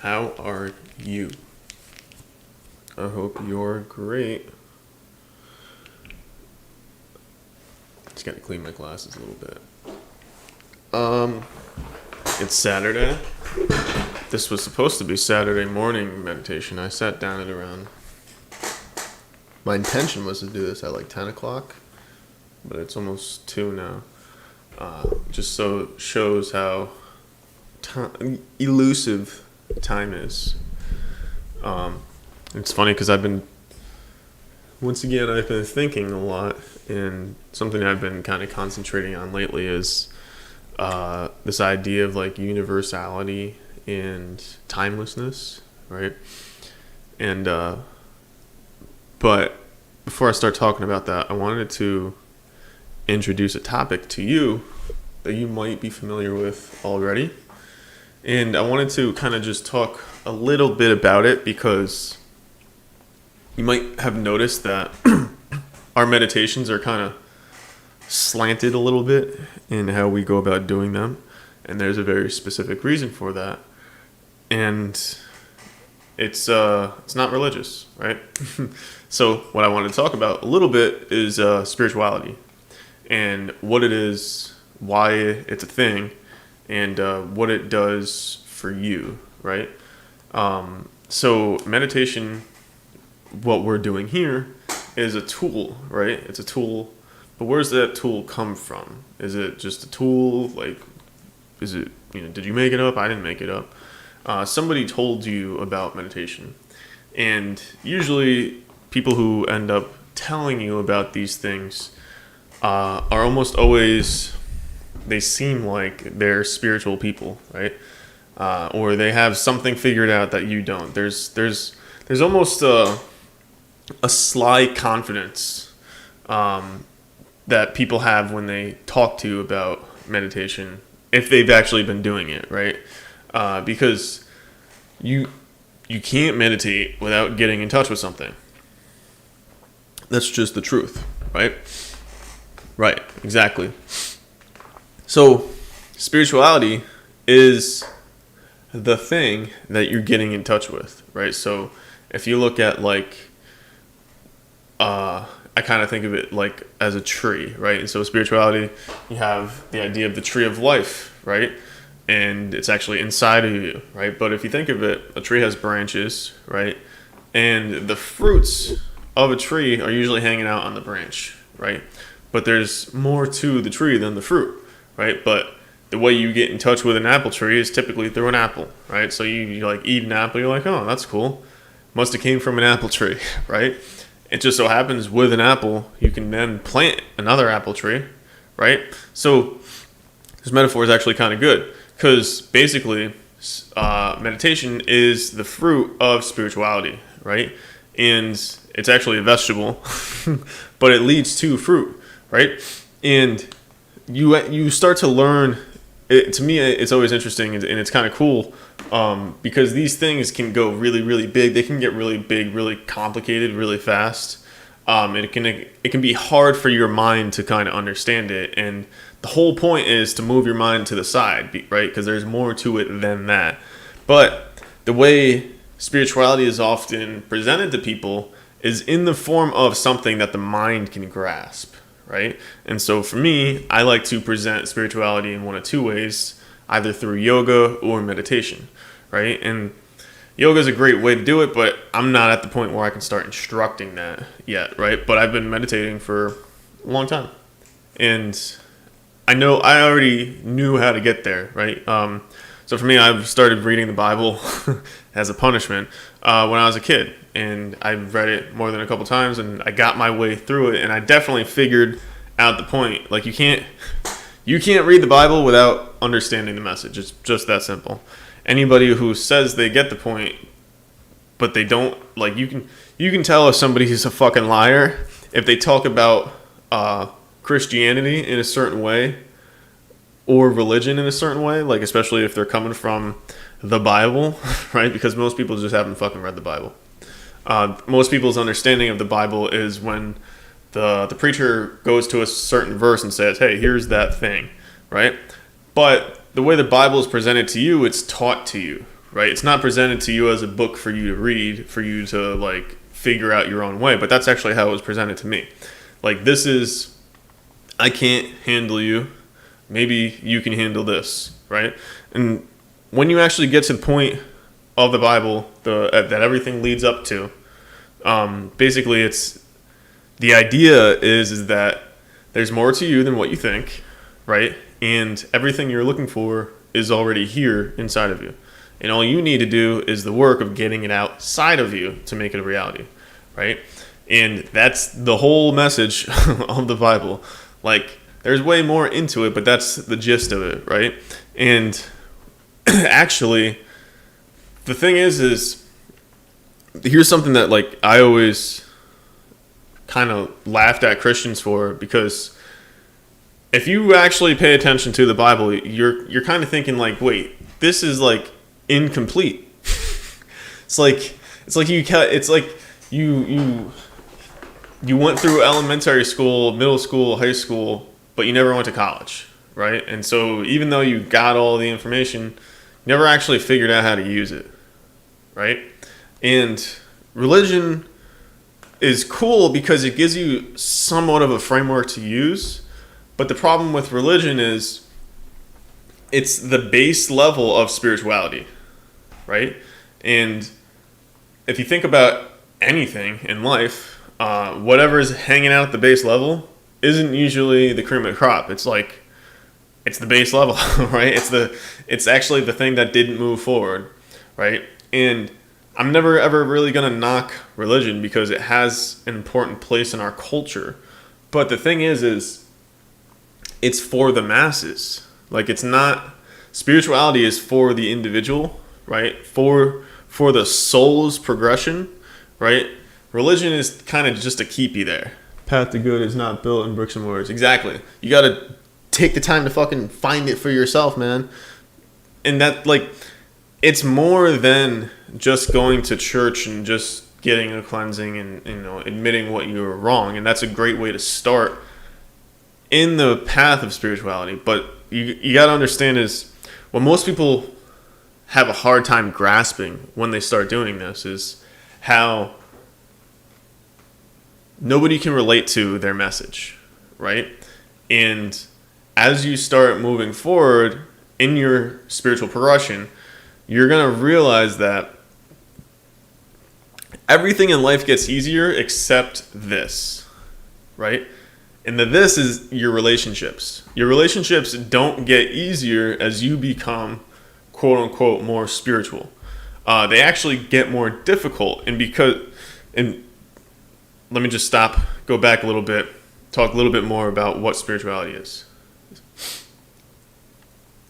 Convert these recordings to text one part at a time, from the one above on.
How are you? I hope you're great. Just gotta clean my glasses a little bit. It's Saturday. This was supposed to be Saturday morning meditation. I sat down at around. My intention was to do this at like 10 o'clock, but it's almost 2 now. Just so shows how elusive time is. It's funny because I've been thinking a lot, and something I've been kind of concentrating on lately is this idea of like universality and timelessness, right? And but before I start talking about that, I wanted to introduce a topic to you that you might be familiar with already. And I wanted to kind of just talk a little bit about it because you might have noticed that our meditations are kind of slanted a little bit in how we go about doing them. And there's a very specific reason for that. And it's not religious, right? So what I want to talk about a little bit is spirituality and what it is, why it's a thing, and what it does for you, right? So meditation, what we're doing here, is a tool, right? It's a tool, but where does that tool come from? Is it just a tool? Like, is it, did you make it up? I didn't make it up. Somebody told you about meditation. And usually people who end up telling you about these things are almost always, they seem like they're spiritual people, right? Or they have something figured out that you don't. There's almost a sly confidence that people have when they talk to you about meditation, if they've actually been doing it, right? Because you can't meditate without getting in touch with something. That's just the truth, right? Right, exactly. So, spirituality is the thing that you're getting in touch with, right? So, if you look at I kind of think of it like as a tree, right? And so, spirituality, you have the idea of the tree of life, right? And it's actually inside of you, right? But if you think of it, a tree has branches, right? And the fruits of a tree are usually hanging out on the branch, right? But there's more to the tree than the fruit, right? But the way you get in touch with an apple tree is typically through an apple, right? So you like eat an apple, you're like, oh, that's cool. Must have came from an apple tree, right? It just so happens with an apple, you can then plant another apple tree, right? So this metaphor is actually kind of good because basically meditation is the fruit of spirituality, right? And it's actually a vegetable, but it leads to fruit, right? And you start to learn. To me, it's always interesting and it's kind of cool because these things can go really, really big. They can get really big, really complicated, really fast. And it can be hard for your mind to kind of understand it. And the whole point is to move your mind to the side, right? Because there's more to it than that. But the way spirituality is often presented to people is in the form of something that the mind can grasp, right? And so for me, I like to present spirituality in one of two ways, either through yoga or meditation, right? And yoga is a great way to do it, but I'm not at the point where I can start instructing that yet, right? But I've been meditating for a long time. And I already knew how to get there, right? So for me, I've started reading the Bible as a punishment when I was a kid. And I've read it more than a couple times, and I got my way through it. And I definitely figured out the point. Like, you can't read the Bible without understanding the message. It's just that simple. Anybody who says they get the point, but they don't, like, you can tell if somebody is a fucking liar if they talk about Christianity in a certain way or religion in a certain way, like especially if they're coming from the Bible, right? Because most people just haven't fucking read the Bible. Most people's understanding of the Bible is when the preacher goes to a certain verse and says, hey, here's that thing, right? But the way the Bible is presented to you, it's taught to you, right? It's not presented to you as a book for you to read, for you to like figure out your own way, but that's actually how it was presented to me. Like, this is, I can't handle you, maybe you can handle this, right? And when you actually get to the point of the Bible that everything leads up to, basically it's, the idea is that there's more to you than what you think, right? And everything you're looking for is already here inside of you. And all you need to do is the work of getting it outside of you to make it a reality, right? And that's the whole message of the Bible. Like, there's way more into it, but that's the gist of it, right? And actually, the thing is here's something that, like, I always kind of laughed at Christians for, because if you actually pay attention to the Bible, you're kind of thinking like, wait, this is like incomplete. it's like you went through elementary school, middle school, high school, but you never went to college, right? And so even though you got all the information, you never actually figured out how to use it, right? And religion is cool because it gives you somewhat of a framework to use. But the problem with religion is it's the base level of spirituality, right? And if you think about anything in life, whatever is hanging out at the base level isn't usually the cream of the crop. It's like, it's the base level, right? It's actually the thing that didn't move forward, right? And I'm never ever really gonna knock religion because it has an important place in our culture. But the thing is it's for the masses. Like, it's not, spirituality is for the individual, right? For the soul's progression, right? Religion is kind of just to keep you there. Path to good is not built in bricks and mortars. Exactly. You got to take the time to fucking find it for yourself, man. And that, like, it's more than just going to church and just getting a cleansing and, you know, admitting what you were wrong. And that's a great way to start in the path of spirituality. But you got to understand is what most people have a hard time grasping when they start doing this is how nobody can relate to their message, right? And as you start moving forward in your spiritual progression, you're going to realize that everything in life gets easier except this, right? And this is your relationships. Your relationships don't get easier as you become, quote unquote, more spiritual. They actually get more difficult. And let me just go back a little bit, talk a little bit more about what spirituality is.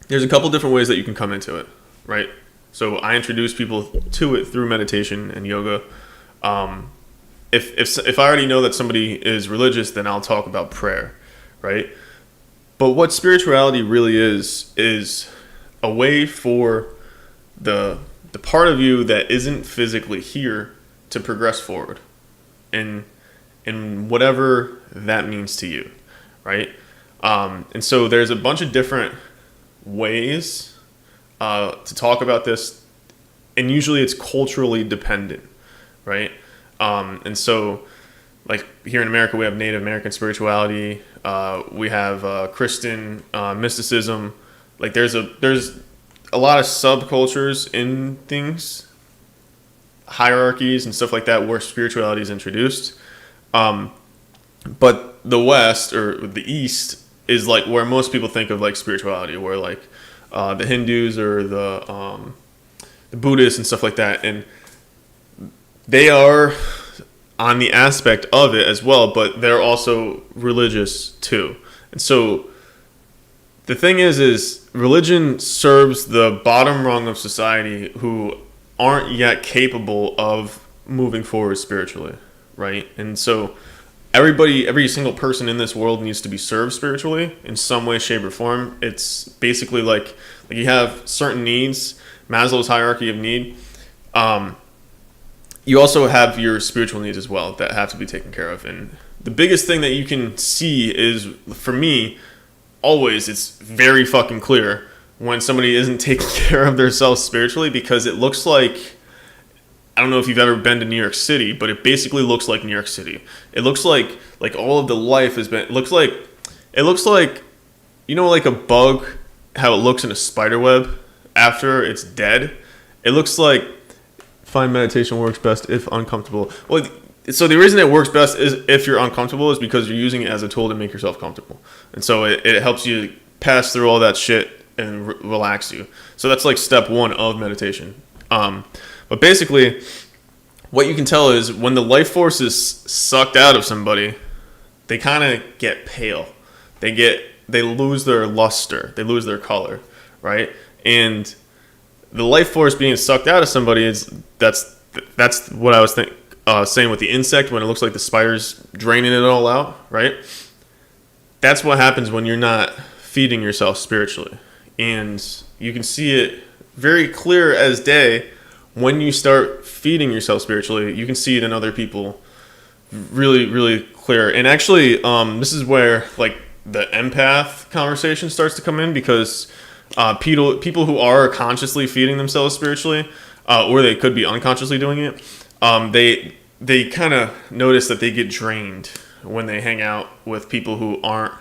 There's a couple different ways that you can come into it, right? So I introduce people to it through meditation and yoga. If I already know that somebody is religious, then I'll talk about prayer, right? But what spirituality really is a way for the part of you that isn't physically here to progress forward, and whatever that means to you, right? And so there's a bunch of different ways to talk about this, and usually it's culturally dependent, right? And so, like, here in America, we have Native American spirituality. We have Christian mysticism. Like, there's a lot of subcultures in things, hierarchies and stuff like that, where spirituality is introduced. But the West, or the East, is like where most people think of like spirituality, where like the Hindus or the Buddhists and stuff like that, and they are on the aspect of it as well, but they're also religious too. And so the thing is religion serves the bottom rung of society who aren't yet capable of moving forward spiritually, right? And so every single person in this world needs to be served spiritually in some way, shape, or form. It's basically like you have certain needs, Maslow's hierarchy of need. You also have your spiritual needs as well that have to be taken care of. And the biggest thing that you can see is, for me, always, it's very fucking clear. when somebody isn't taking care of themselves spiritually, because it looks like, I don't know if you've ever been to New York City, but it basically looks like New York City. It looks like all of the life has been, it looks like, you know, like a bug, how it looks in a spider web after it's dead. It looks like, find meditation works best if uncomfortable. Well, so the reason it works best is if you're uncomfortable is because you're using it as a tool to make yourself comfortable. And so it helps you pass through all that shit and relax you. So that's like step one of meditation. But basically, what you can tell is when the life force is sucked out of somebody, they kind of get pale. They lose their luster. They lose their color, right? And the life force being sucked out of somebody that's what I was saying with the insect when it looks like the spider's draining it all out, right? That's what happens when you're not feeding yourself spiritually. And you can see it very clear as day when you start feeding yourself spiritually. You can see it in other people really, really clear. And actually, this is where like the empath conversation starts to come in, because people who are consciously feeding themselves spiritually, or they could be unconsciously doing it, they kind of notice that they get drained when they hang out with people who aren't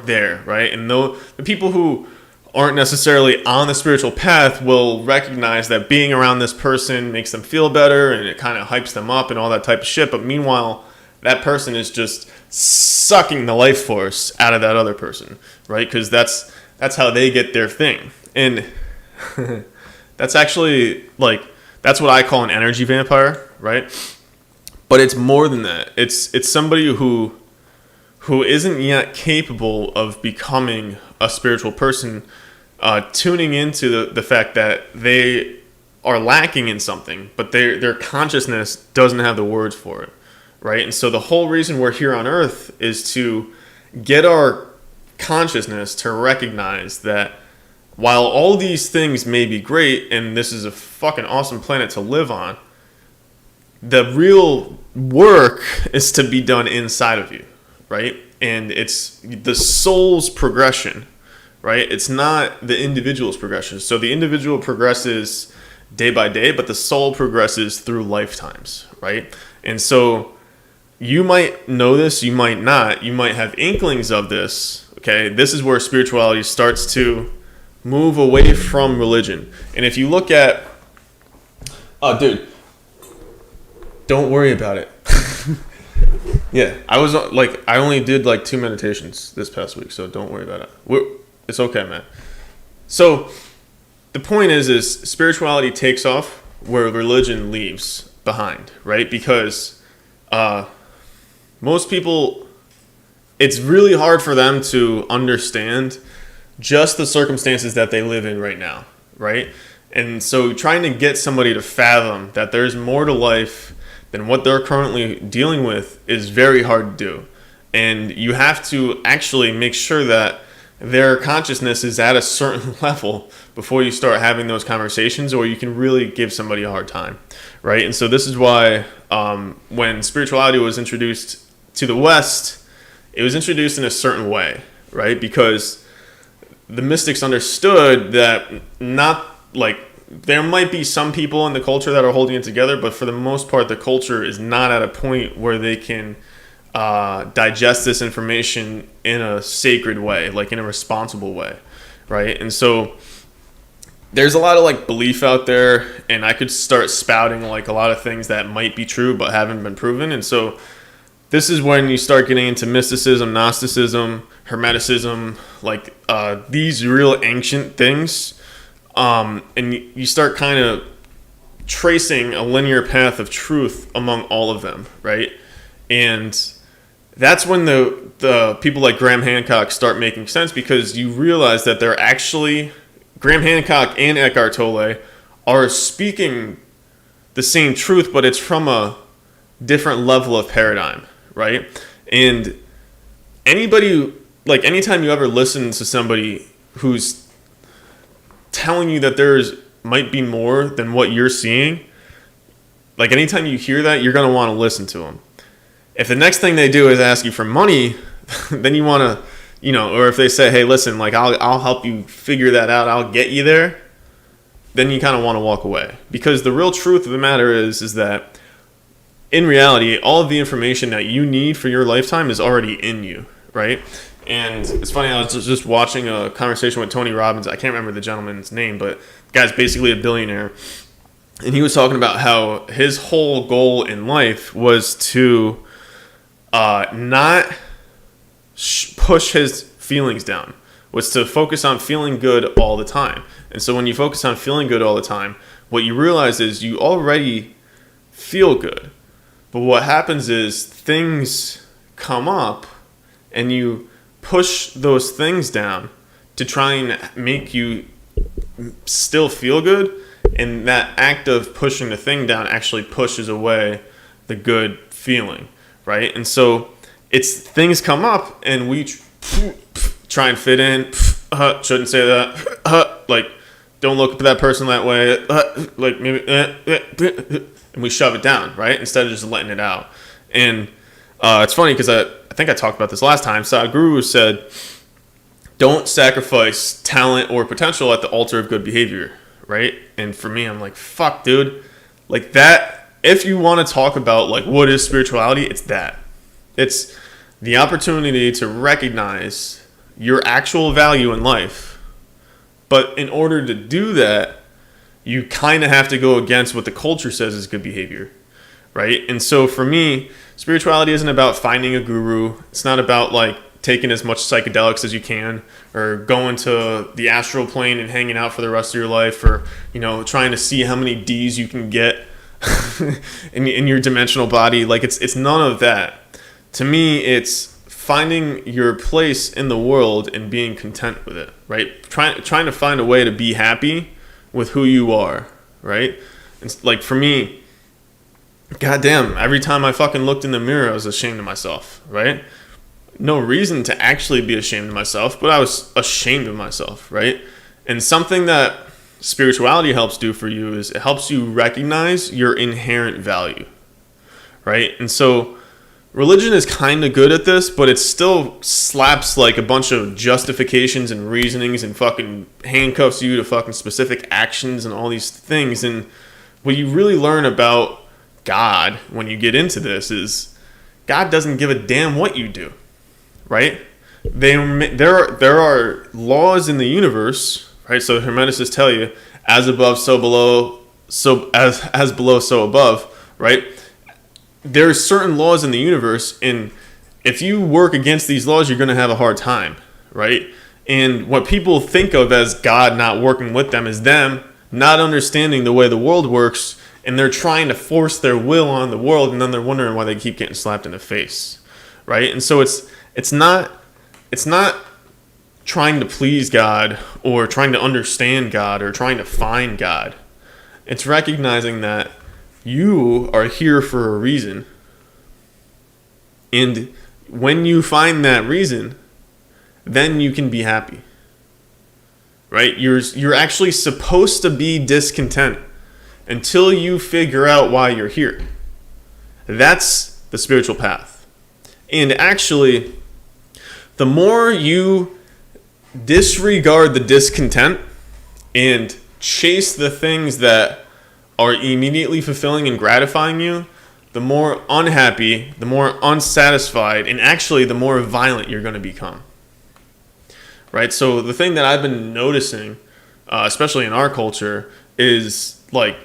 there, right? And the people who aren't necessarily on the spiritual path will recognize that being around this person makes them feel better and it kind of hypes them up and all that type of shit. But meanwhile, that person is just sucking the life force out of that other person, right? Because that's how they get their thing. And that's actually like, that's what I call an energy vampire, right? But it's more than that. It's somebody who isn't yet capable of becoming a spiritual person, tuning into the fact that they are lacking in something, but their consciousness doesn't have the words for it, right? And so the whole reason we're here on Earth is to get our consciousness to recognize that while all these things may be great and this is a fucking awesome planet to live on, the real work is to be done inside of you, right? And it's the soul's progression, right? It's not the individual's progression. So the individual progresses day by day, but the soul progresses through lifetimes, right? And so you might know this, you might not, you might have inklings of this, okay? This is where spirituality starts to move away from religion. And if you look at, oh, dude, don't worry about it. Yeah, I only did like 2 meditations this past week, so don't worry about it. It's okay, man. So the point is spirituality takes off where religion leaves behind, right? Because most people, it's really hard for them to understand just the circumstances that they live in right now, right? And so trying to get somebody to fathom that there's more to life than what they're currently dealing with is very hard to do. And you have to actually make sure that their consciousness is at a certain level before you start having those conversations, or you can really give somebody a hard time, right? And so this is why when spirituality was introduced to the West, it was introduced in a certain way, right? Because the mystics understood that there might be some people in the culture that are holding it together, but for the most part, the culture is not at a point where they can digest this information in a sacred way, like in a responsible way, right? And so there's a lot of belief out there, and I could start spouting a lot of things that might be true but haven't been proven. And so this is when you start getting into mysticism, Gnosticism, Hermeticism, these real ancient things. And you start kind of tracing a linear path of truth among all of them, right? And that's when the people like Graham Hancock start making sense, because you realize that they're actually, Graham Hancock and Eckhart Tolle are speaking the same truth, but it's from a different level of paradigm, right? And anytime you ever listen to somebody who's telling you that might be more than what you're seeing, anytime you hear that, you're going to want to listen to them. If the next thing they do is ask you for money, then you want to or if they say, hey, listen, like I'll help you figure that out, I'll get you there, then you kind of want to walk away. Because the real truth of the matter is that in reality, all of the information that you need for your lifetime is already in you, right? And it's funny, I was just watching a conversation with Tony Robbins. I can't remember the gentleman's name, but the guy's basically a billionaire. And he was talking about how his whole goal in life was to not push his feelings down, was to focus on feeling good all the time. And so when you focus on feeling good all the time, what you realize is you already feel good. But what happens is things come up and you push those things down to try and make you still feel good. And that act of pushing the thing down actually pushes away the good feeling, right? And so it's things come up and we try and fit in. Shouldn't say that. Like, don't look at that person that way. Like, maybe, and we shove it down, right? Instead of just letting it out. And it's funny because I think I talked about this last time. Sadhguru said, don't sacrifice talent or potential at the altar of good behavior, right? And for me, I'm like, fuck, dude. Like that, if you want to talk about like what is spirituality, it's that. It's the opportunity to recognize your actual value in life. But in order to do that, you kind of have to go against what the culture says is good behavior, right? And so for me, spirituality isn't about finding a guru. It's not about like taking as much psychedelics as you can or going to the astral plane and hanging out for the rest of your life, or, trying to see how many D's you can get in your dimensional body. Like it's none of that. To me, it's finding your place in the world and being content with it, right? Trying to find a way to be happy with who you are, right? It's like for me, goddamn, every time I fucking looked in the mirror, I was ashamed of myself, right? No reason to actually be ashamed of myself, but I was ashamed of myself, right? And something that spirituality helps do for you is it helps you recognize your inherent value, right? And so religion is kind of good at this, but it still slaps like a bunch of justifications and reasonings and fucking handcuffs you to fucking specific actions and all these things. And what you really learn about God when you get into this is God doesn't give a damn what you do, right? There are laws in the universe, right? So Hermeticists tell you, as above, so below, so as below, so above, right? There's certain laws in the universe, and if you work against these laws, you're going to have a hard time, right? And what people think of as God not working with them is them not understanding the way the world works, and they're trying to force their will on the world, and then they're wondering why they keep getting slapped in the face, right? And so it's not trying to please God or trying to understand God or trying to find God. It's recognizing that you are here for a reason. And when you find that reason, then you can be happy. Right? You're actually supposed to be discontent until you figure out why you're here. That's the spiritual path. And actually, the more you disregard the discontent and chase the things that are immediately fulfilling and gratifying you, the more unhappy, the more unsatisfied, and actually the more violent you're going to become. Right? So the thing that I've been noticing, especially in our culture, is like,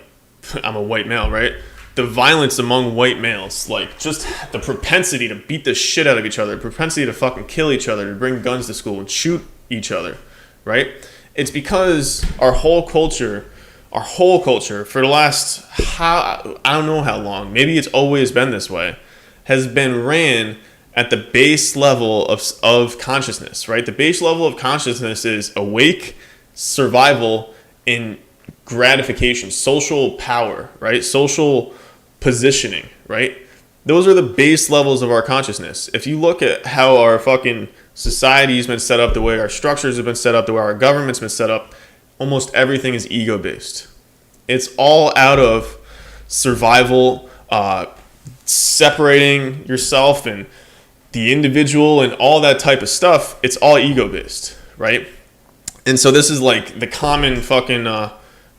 I'm a white male, right? The violence among white males, like just the propensity to beat the shit out of each other, the propensity to fucking kill each other, to bring guns to school and shoot each other, right? It's because our whole culture for the last, I don't know how long, maybe it's always been this way, has been ran at the base level of consciousness, right? The base level of consciousness is awake, survival, and gratification, social power, right? Social positioning, right? Those are the base levels of our consciousness. If you look at how our fucking society's been set up, the way our structures have been set up, the way our government's been set up, almost everything is ego-based. It's all out of survival, separating yourself and the individual and all that type of stuff, it's all ego based, right? And so this is like the common fucking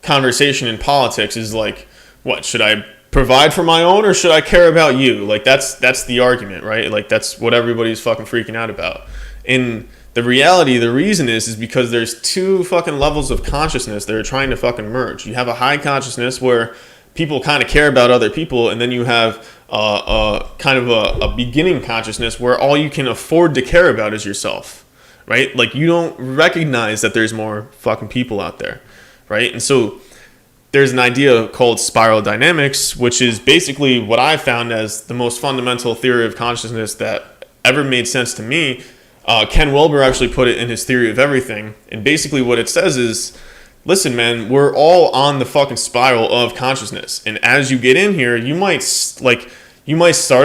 conversation in politics is like, what, should I provide for my own or should I care about you? Like that's the argument, right? Like that's what everybody's fucking freaking out about. And the reality, the reason is because there's two fucking levels of consciousness that are trying to fucking merge. You have a high consciousness where people kind of care about other people, and then you have kind of a beginning consciousness where all you can afford to care about is yourself, right? Like you don't recognize that there's more fucking people out there, right? And so there's an idea called spiral dynamics, which is basically what I found as the most fundamental theory of consciousness that ever made sense to me. Ken Wilber actually put it in his Theory of Everything. And basically what it says is, listen, man, we're all on the fucking spiral of consciousness. And as you get in here, you might start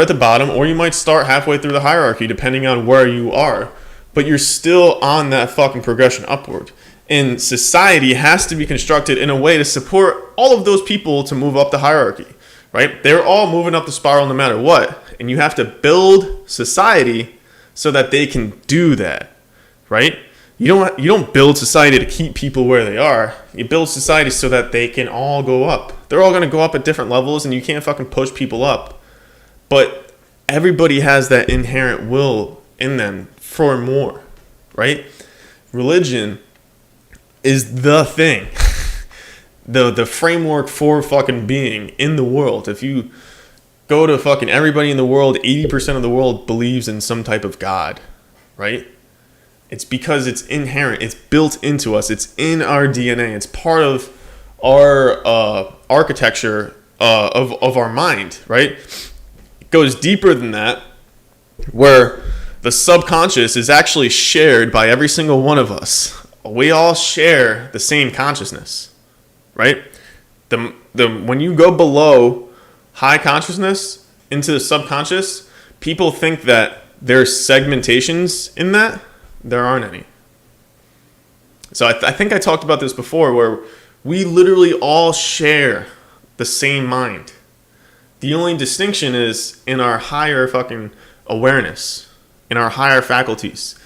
at the bottom or you might start halfway through the hierarchy, depending on where you are. But you're still on that fucking progression upward. And society has to be constructed in a way to support all of those people to move up the hierarchy, right? They're all moving up the spiral no matter what. And you have to build society so that they can do that, right? You don't build society to keep people where they are. You build society so that they can all go up. They're all going to go up at different levels, and you can't fucking push people up. But everybody has that inherent will in them for more, right? Religion is the thing, the framework for fucking being in the world. If you go to fucking everybody in the world, 80% of the world believes in some type of God, right? It's because it's inherent. It's built into us. It's in our DNA. It's part of our architecture of our mind, right? It goes deeper than that, where the subconscious is actually shared by every single one of us. We all share the same consciousness, right? When you go below high consciousness into the subconscious, people think that there's segmentations in that. There aren't any. So I think I talked about this before, where we literally all share the same mind. The only distinction is in our higher fucking awareness, in our higher faculties.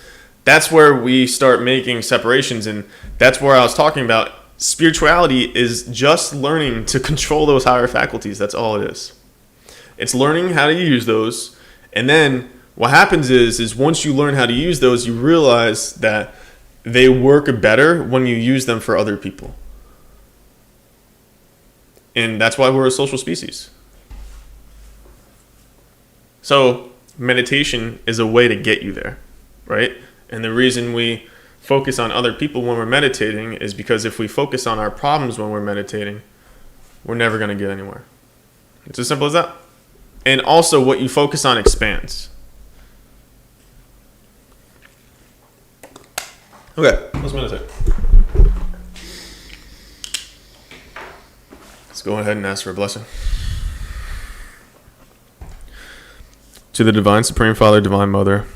That's where we start making separations, and that's where I was talking about. Spirituality is just learning to control those higher faculties. That's all it is. It's learning how to use those. And then what happens is once you learn how to use those, you realize that they work better when you use them for other people. And that's why we're a social species. So meditation is a way to get you there, right? And the reason we focus on other people when we're meditating is because if we focus on our problems when we're meditating, we're never going to get anywhere. It's as simple as that. And also what you focus on expands. Okay, let's meditate. Let's go ahead and ask for a blessing. To the Divine Supreme Father, Divine Mother,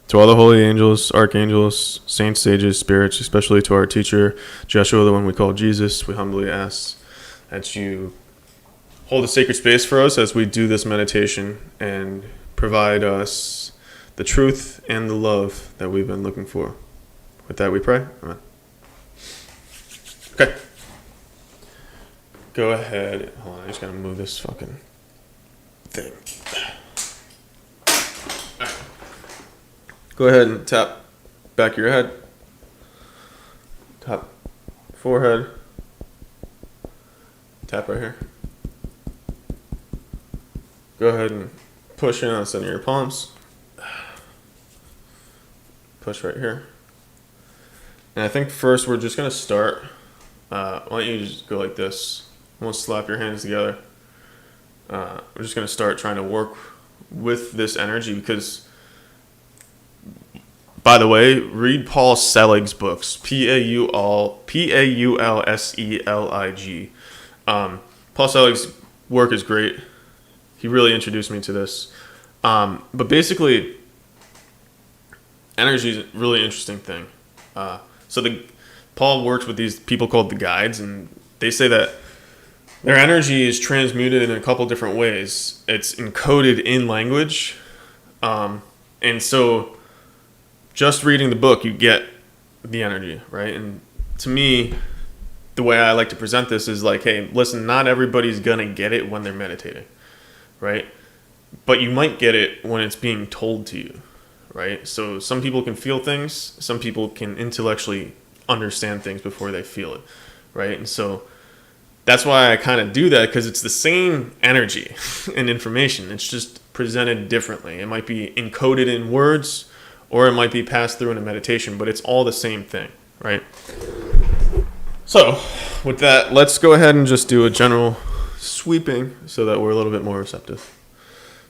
to all the holy angels, archangels, saints, sages, spirits, especially to our teacher, Joshua, the one we call Jesus, we humbly ask that you hold a sacred space for us as we do this meditation and provide us the truth and the love that we've been looking for. With that we pray. Amen. Okay. Go ahead. Hold on, I just gotta move this fucking thing. Go ahead and tap back of your head. Tap forehead. Tap right here. Go ahead and push in on the center of your palms. Push right here. And I think first we're just going to start. Why don't you just go like this? Almost slap your hands together. We're just going to start trying to work with this energy because, by the way, read Paul Selig's books. Paulselig. Paul Selig's work is great. He really introduced me to this. But basically, energy is a really interesting thing. Paul works with these people called the guides, and they say that their energy is transmuted in a couple different ways. It's encoded in language. And so just reading the book, you get the energy, right? And to me, the way I like to present this is like, hey, listen, not everybody's going to get it when they're meditating, right? But you might get it when it's being told to you, right? So some people can feel things, some people can intellectually understand things before they feel it, right? And so that's why I kind of do that, because it's the same energy and information. It's just presented differently. It might be encoded in words or it might be passed through in a meditation, but it's all the same thing, right? So with that, let's go ahead and just do a general sweeping so that we're a little bit more receptive.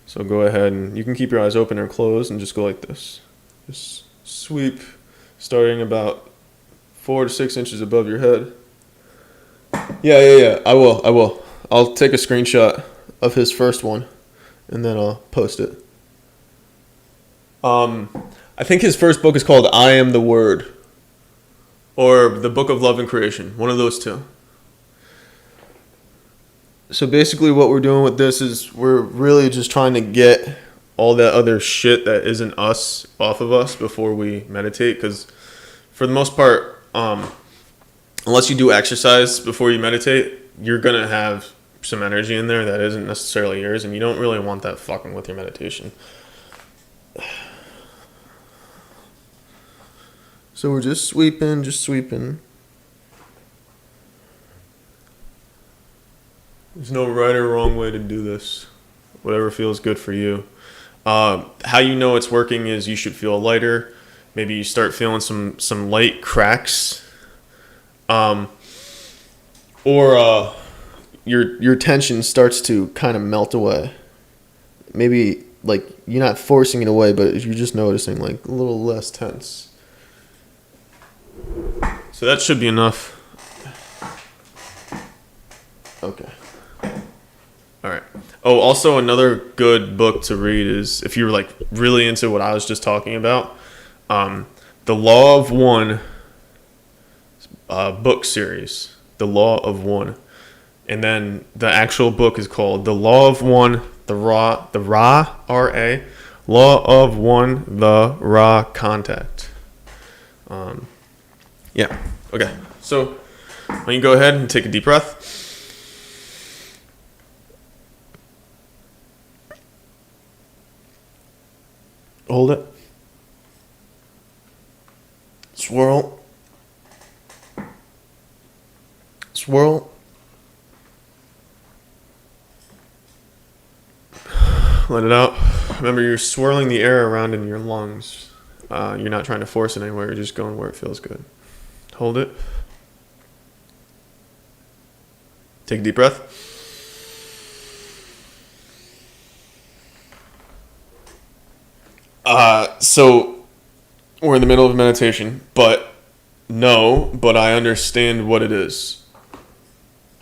So go ahead and you can keep your eyes open or closed and just go like this. Just sweep starting about 4 to 6 inches above your head. Yeah. I will. I'll take a screenshot of his first one, and then I'll post it. I think his first book is called I Am the Word, or The Book of Love and Creation. One of those two. So basically what we're doing with this is we're really just trying to get all that other shit that isn't us off of us before we meditate, because for the most part, unless you do exercise before you meditate, you're going to have some energy in there that isn't necessarily yours, and you don't really want that fucking with your meditation. So we're just sweeping. There's no right or wrong way to do this. Whatever feels good for you. How you know it's working is you should feel lighter. Maybe you start feeling some light cracks. Or your tension starts to kind of melt away. Maybe like you're not forcing it away, but you're just noticing like a little less tense. So that should be enough. Okay. All right. Oh, also another good book to read is, if you're like really into what I was just talking about, The Law of One book series. The Law of One. And then the actual book is called The Law of One, the Raw, R-A, Law of One, the Raw Contact. Yeah. Okay. So why don't you go ahead and take a deep breath. Hold it. Swirl. Swirl. Let it out. Remember, you're swirling the air around in your lungs. You're not trying to force it anywhere. You're just going where it feels good. Hold it. Take a deep breath. So we're in the middle of meditation, but I understand what it is.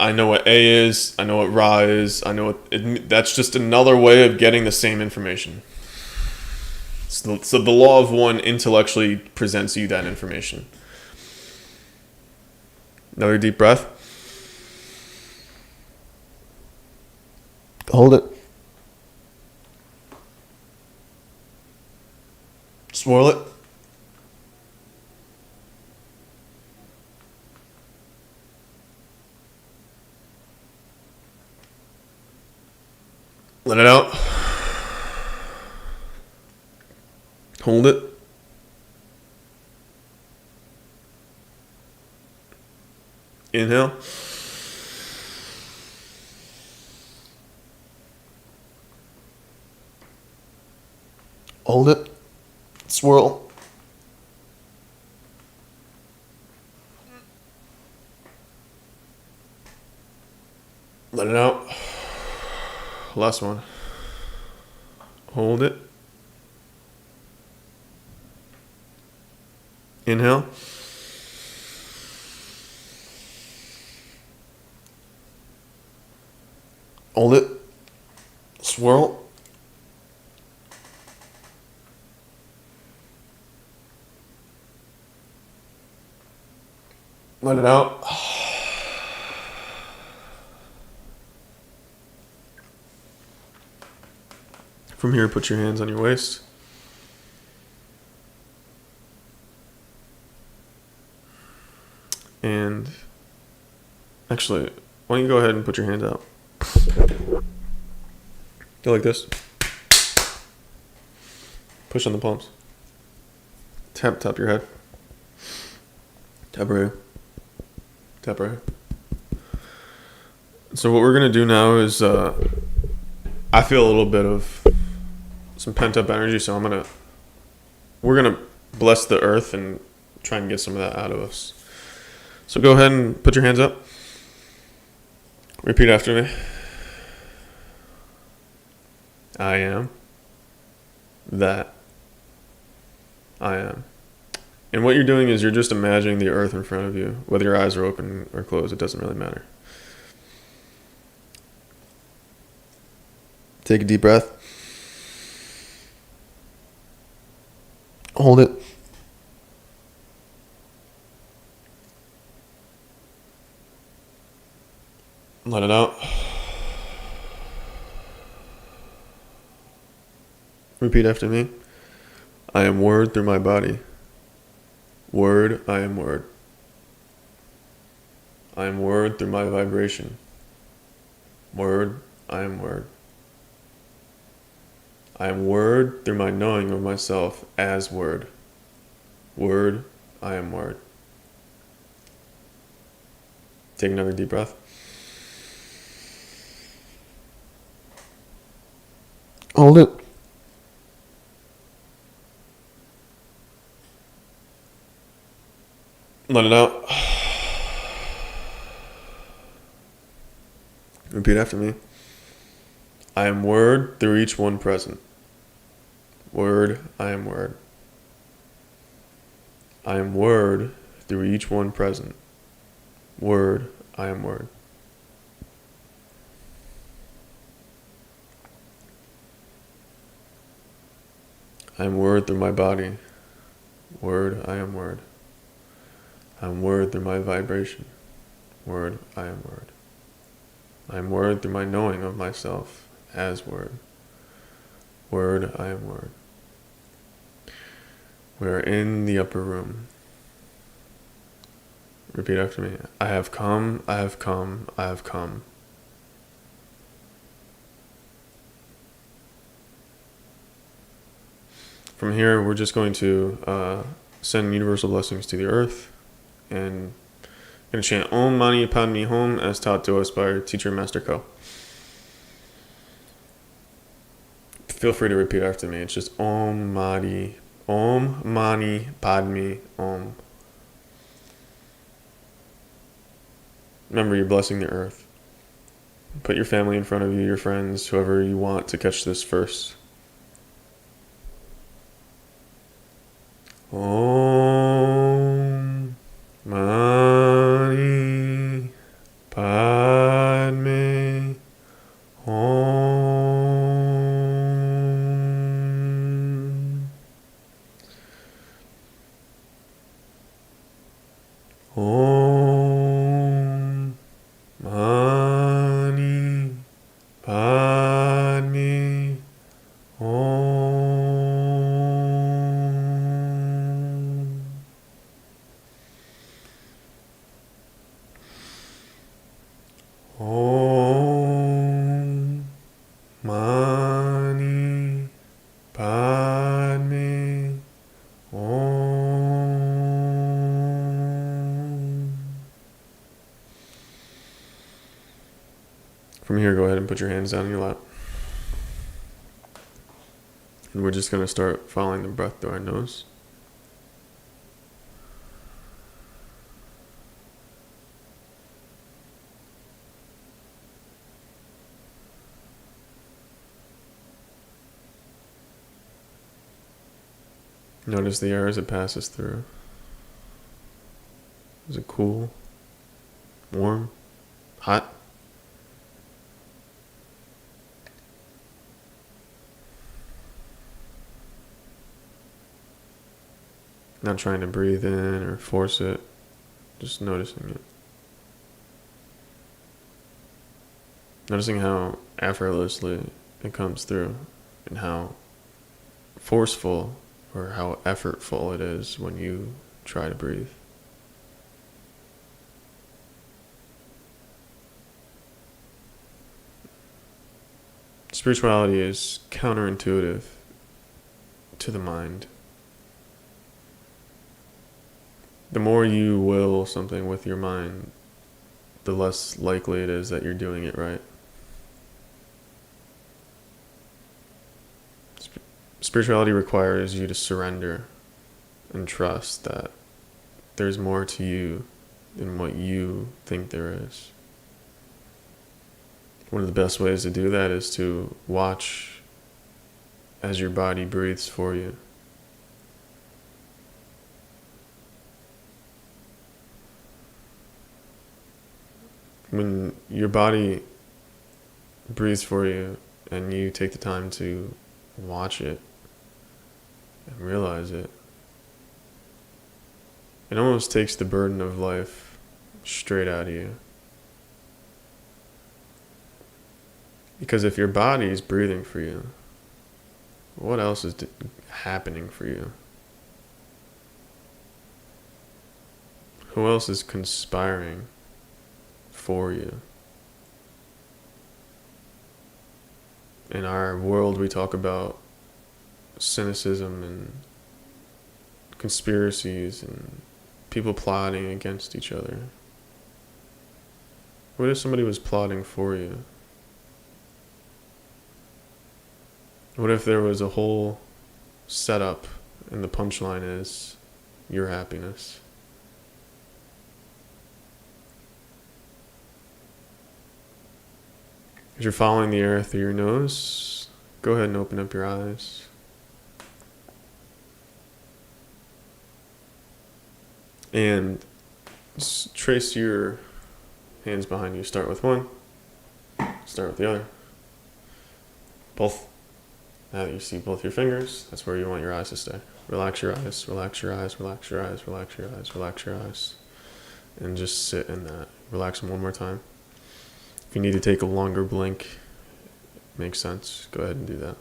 I know what A is. I know what Ra is. I know that's just another way of getting the same information. So the law of one intellectually presents you that information. Another deep breath. Hold it. Swirl it. Let it out. Hold it. Inhale. Hold it. Swirl. Let it out. Last one. Hold it. Inhale. Hold it. Swirl. Let it out. From here, put your hands on your waist. Actually, why don't you go ahead and put your hands out? Go like this. Push on the palms. Tap your head. Tap right here. Tap right here. So what we're gonna do now is, I feel a little bit of some pent up energy, so we're gonna bless the earth and try and get some of that out of us. So go ahead and put your hands up. Repeat after me. I am that I am. And what you're doing is you're just imagining the earth in front of you. Whether your eyes are open or closed, it doesn't really matter. Take a deep breath. Hold it. Let it out. Repeat after me. I am word through my body. Word, I am word. I am word through my vibration. Word, I am word. I am word through my knowing of myself as word. Word, I am word. Take another deep breath. Hold it. Let it out. Repeat after me. I am word through each one present. Word, I am word. I am word through each one present. Word, I am word. I am word through my body. Word, I am word. I am word through my vibration. Word, I am word. I am word through my knowing of myself as word. Word, I am word. We are in the upper room. Repeat after me. I have come, I have come, I have come. From here, we're just going to send universal blessings to the earth, and I'm going to chant Om Mani Padme Hum as taught to us by our teacher, Master Ko. Feel free to repeat after me. It's just Om Mani Padme Om. Remember, you're blessing the earth. Put your family in front of you, your friends, whoever you want to catch this first. Om Mani Padme Om. Om Mani Padme Om. Om Mani Padme Om. From here, go ahead and put your hands down in your lap. And we're just going to start following the breath through our nose. Notice the air as it passes through. Is it cool? Warm? Hot? Not trying to breathe in or force it, just noticing it. Noticing how effortlessly it comes through and how forceful or how effortful it is when you try to breathe. Spirituality is counterintuitive to the mind. The more you will something with your mind, the less likely it is that you're doing it right. Spirituality requires you to surrender and trust that there's more to you than what you think there is. One of the best ways to do that is to watch as your body breathes for you. When your body breathes for you and you take the time to watch it and realize it, it almost takes the burden of life straight out of you. Because if your body is breathing for you, what else is happening for you? Who else is conspiring for you? In our world, we talk about cynicism and conspiracies and people plotting against each other. What if somebody was plotting for you? What if there was a whole setup and the punchline is your happiness? As you're following the air through your nose, go ahead and open up your eyes. And just trace your hands behind you. Start with one, start with the other. Both. Now that you see both your fingers, that's where you want your eyes to stay. Relax your eyes, relax your eyes, relax your eyes, relax your eyes, relax your eyes. And just sit in that. Relax them one more time. If you need to take a longer blink, makes sense, go ahead and do that.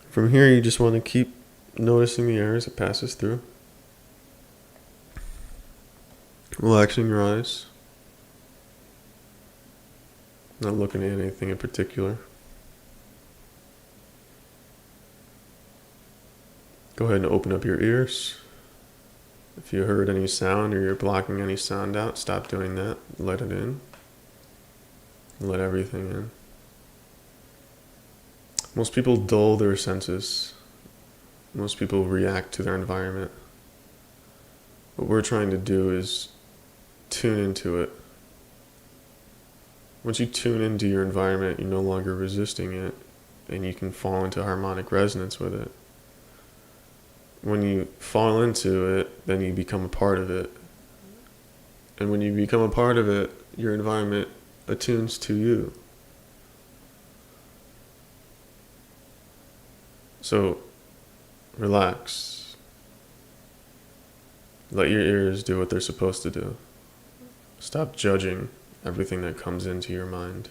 From here, you just want to keep noticing the air as it passes through. Relaxing your eyes. Not looking at anything in particular. Go ahead and open up your ears. If you heard any sound or you're blocking any sound out, stop doing that. Let it in. Let everything in. Most people dull their senses. Most people react to their environment. What we're trying to do is tune into it. Once you tune into your environment, you're no longer resisting it, and you can fall into harmonic resonance with it. When you fall into it, then you become a part of it. And when you become a part of it, your environment attunes to you. So, relax. Let your ears do what they're supposed to do. Stop judging everything that comes into your mind.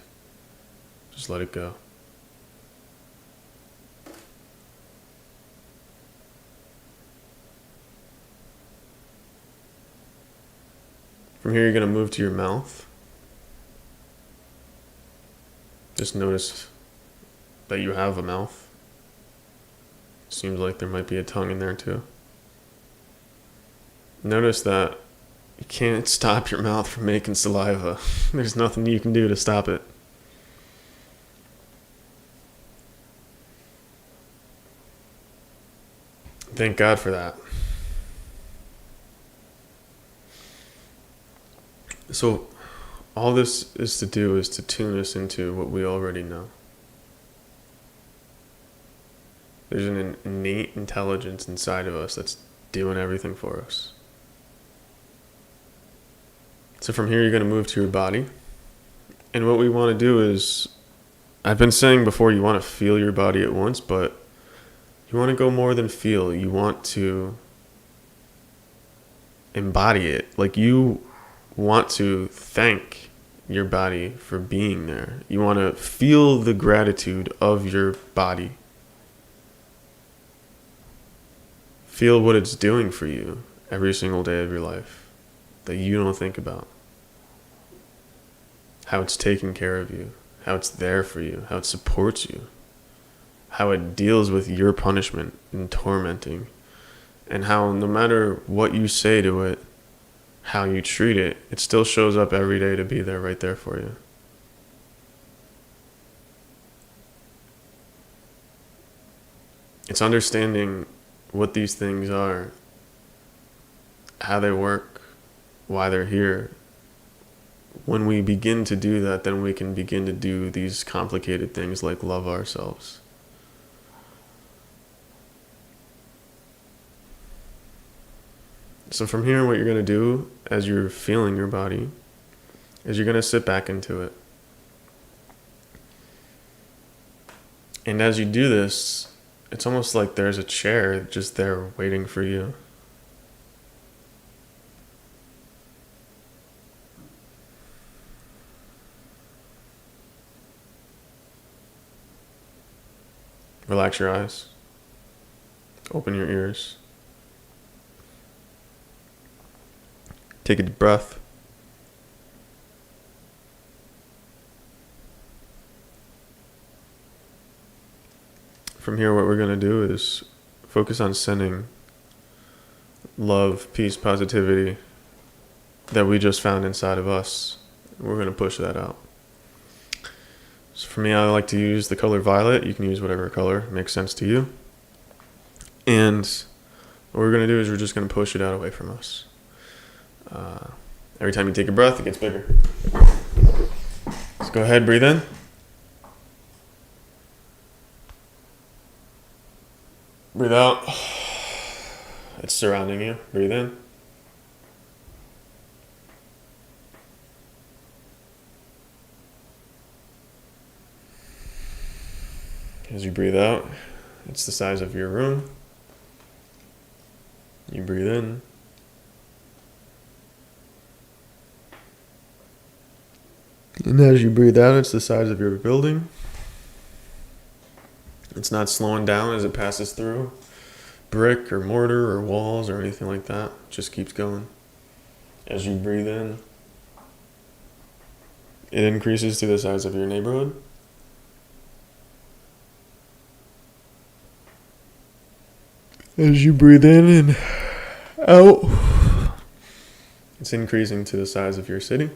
Just let it go. From here, you're going to move to your mouth. Just notice that you have a mouth. Seems like there might be a tongue in there too. Notice that you can't stop your mouth from making saliva. There's nothing you can do to stop it. Thank God for that. So, all this is to do is to tune us into what we already know. There's an innate intelligence inside of us that's doing everything for us. So from here, you're going to move to your body. And what we want to do is, I've been saying before, you want to feel your body at once, but you want to go more than feel. You want to embody it. Like you want to thank your body for being there. You want to feel the gratitude of your body. Feel what it's doing for you every single day of your life that you don't think about. how it's taking care of you, how it's there for you, how it supports you, how it deals with your punishment and tormenting, and how no matter what you say to it, how you treat it, it still shows up every day to be there, right there for you. It's understanding what these things are, how they work, why they're here. When we begin to do that, then we can begin to do these complicated things like love ourselves. So from here, what you're going to do as you're feeling your body is you're going to sit back into it. And as you do this, it's almost like there's a chair just there waiting for you. Relax your eyes. Open your ears. Take a deep breath. From here, what we're going to do is focus on sending love, peace, positivity that we just found inside of us. We're going to push that out. So for me, I like to use the color violet. You can use whatever color makes sense to you. And what we're going to do is we're just going to push it out away from us. Every time you take a breath, it gets bigger. Let's go ahead, breathe in. Breathe out. It's surrounding you. Breathe in. As you breathe out, it's the size of your room. You breathe in. And as you breathe out, it's the size of your building. It's not slowing down as it passes through brick or mortar or walls or anything like that. It just keeps going. As you breathe in, it increases to the size of your neighborhood. As you breathe in and out, it's increasing to the size of your city.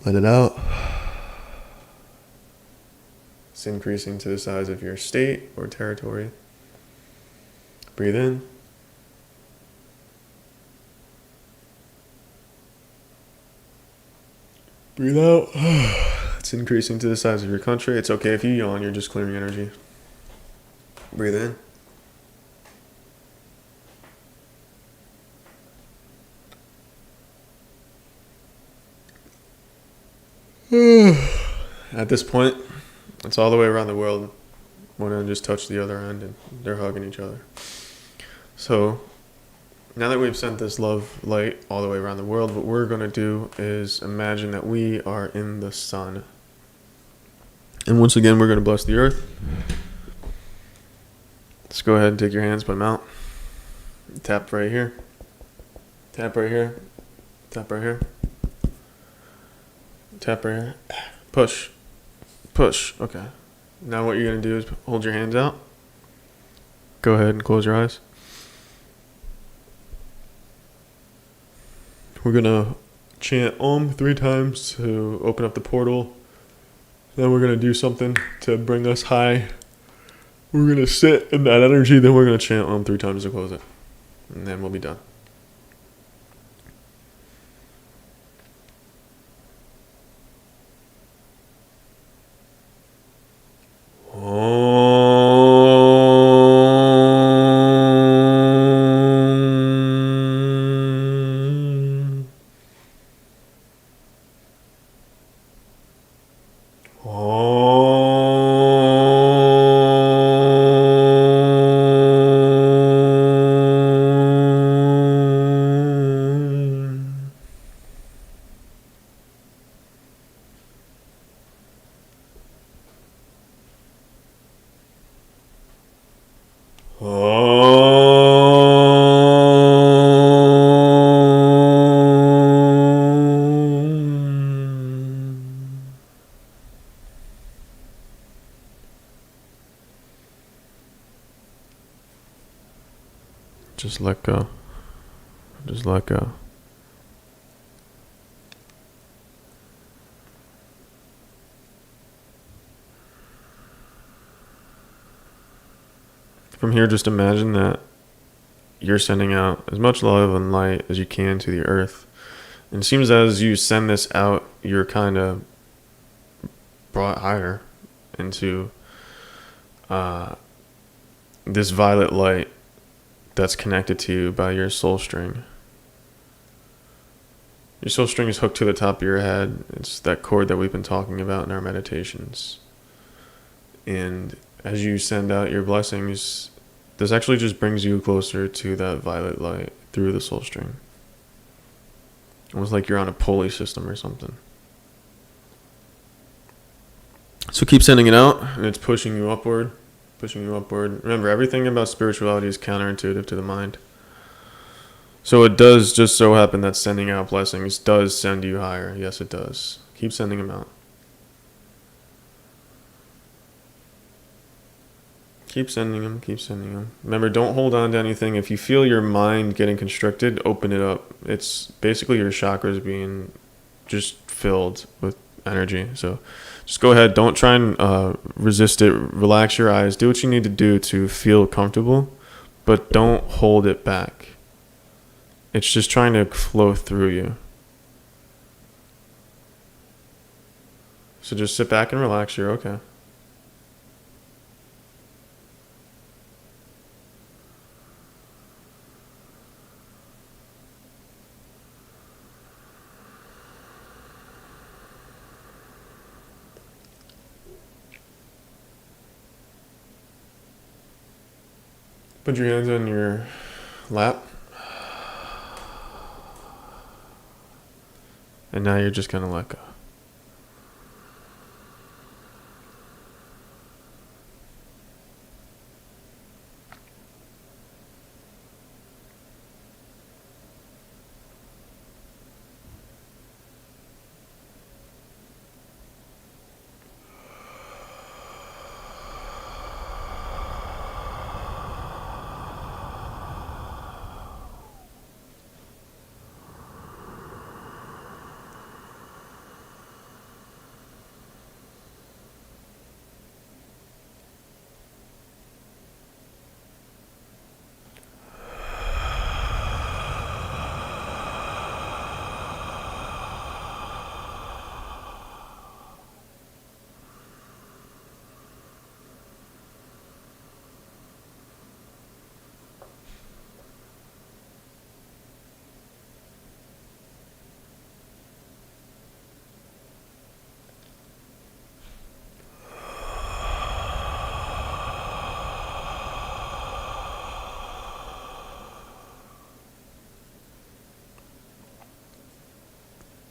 Let it out. It's increasing to the size of your state or territory. Breathe in. Breathe out. It's increasing to the size of your country. It's okay if you yawn, you're just clearing energy. Breathe in. At this point, it's all the way around the world. One end just touched the other end and they're hugging each other. So now that we've sent this love light all the way around the world, what we're going to do is imagine that we are in the sun. And once again, we're going to bless the earth. Let's go ahead and take your hands, put them out. Tap right here. Tap right here. Tap right here. Tap right here. Push. Push. Okay. Now what you're going to do is hold your hands out. Go ahead and close your eyes. We're going to chant Om 3 times to open up the portal. Then we're going to do something to bring us high. We're going to sit in that energy. Then we're going to chant Om 3 times to close it. And then we'll be done. Just let go. Just let go. From here, just imagine that you're sending out as much love and light as you can to the earth. And it seems as you send this out, you're kind of brought higher into this violet light that's connected to you by your soul string. Your soul string is hooked to the top of your head. It's that cord that we've been talking about in our meditations. And as you send out your blessings, this actually just brings you closer to that violet light through the soul string. Almost like you're on a pulley system or something. So keep sending it out, and it's pushing you upward, pushing you upward. Remember, everything about spirituality is counterintuitive to the mind. So it does just so happen that sending out blessings does send you higher. Yes, it does. Keep sending them out. Keep sending them, keep sending them. Remember, don't hold on to anything. If you feel your mind getting constricted, open it up. It's basically your chakras being just filled with energy. So just go ahead. Don't try and resist it. Relax your eyes. Do what you need to do to feel comfortable, but don't hold it back. It's just trying to flow through you. So just sit back and relax. You're okay. Put your hands on your lap. And now you're just going to let go.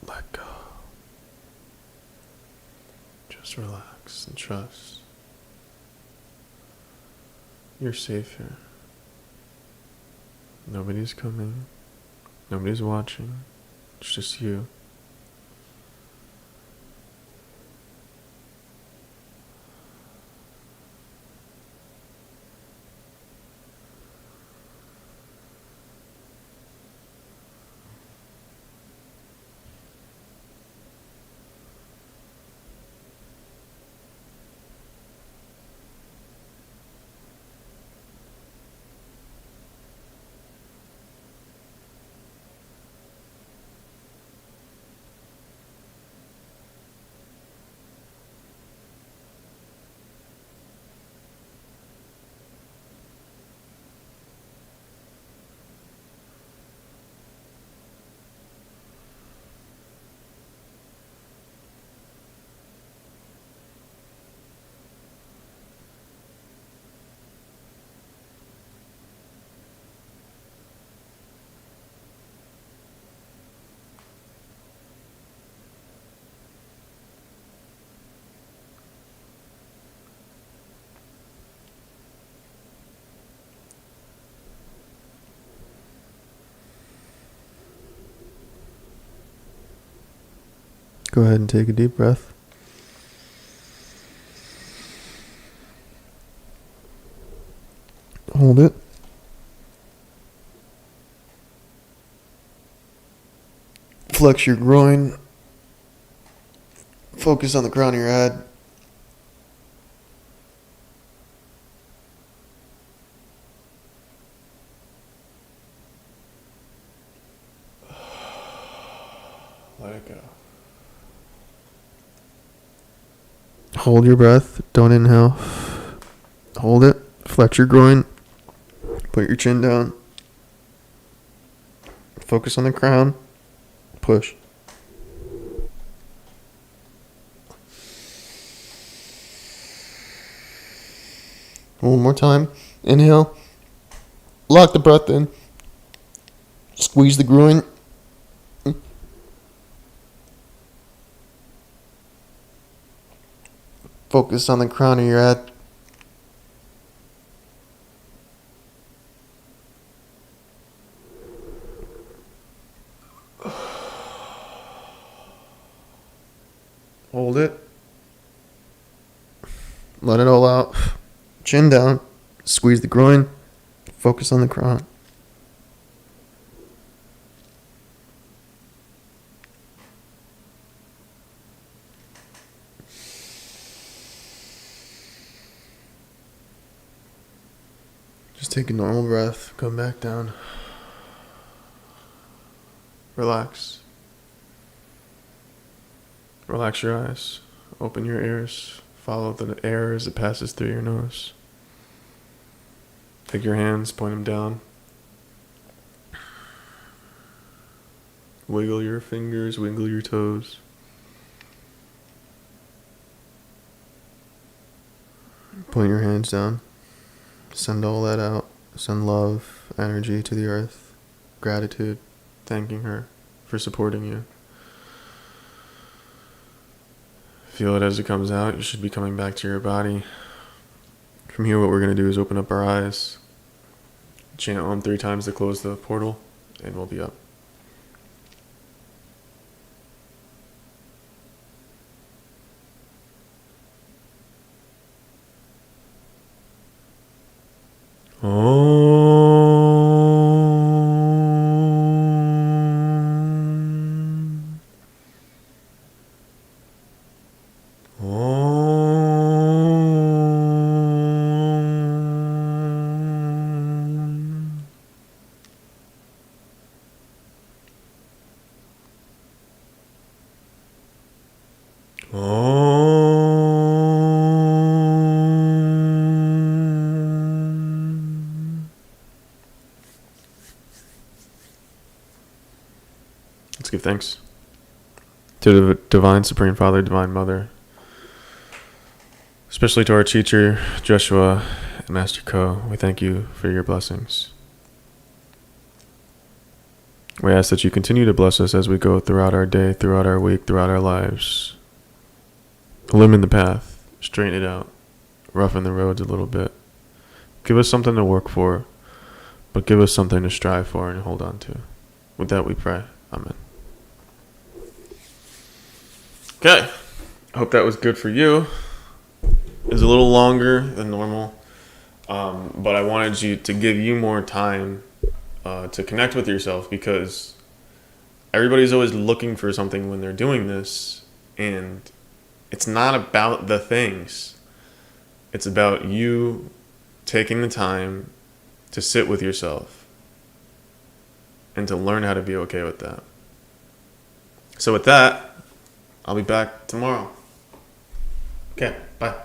Let go. Just relax and trust. You're safe here. Nobody's coming. Nobody's watching. It's just you. Go ahead and take a deep breath. Hold it. Flex your groin. Focus on the crown of your head. Let it go. Hold your breath. Don't inhale. Hold it. Flex your groin. Put your chin down. Focus on the crown. Push. One more time. Inhale. Lock the breath in. Squeeze the groin. Focus on the crown of your head. Hold it. Let it all out. Chin down. Squeeze the groin. Focus on the crown. Just take a normal breath. Come back down. Relax. Relax your eyes. Open your ears. Follow the air as it passes through your nose. Take your hands, point them down. Wiggle your fingers, wiggle your toes. Point your hands down. Send all that out. Send love, energy to the earth. Gratitude. Thanking her for supporting you. Feel it as it comes out. You should be coming back to your body. From here, what we're going to do is open up our eyes. Chant Om 3 times to close the portal, and we'll be up. Let's give thanks to the Divine Supreme Father, Divine Mother, especially to our teacher, Joshua, and Master Ko. We thank you for your blessings. We ask that you continue to bless us as we go throughout our day, throughout our week, throughout our lives. Illumine the path, straighten it out, roughen the roads a little bit. Give us something to work for, but give us something to strive for and hold on to. With that we pray. Amen. Okay. I hope that was good for you. It was a little longer than normal, but I wanted to give you more time to connect with yourself, because everybody's always looking for something when they're doing this, and it's not about the things. It's about you taking the time to sit with yourself and to learn how to be okay with that. So with that, I'll be back tomorrow. Okay, bye.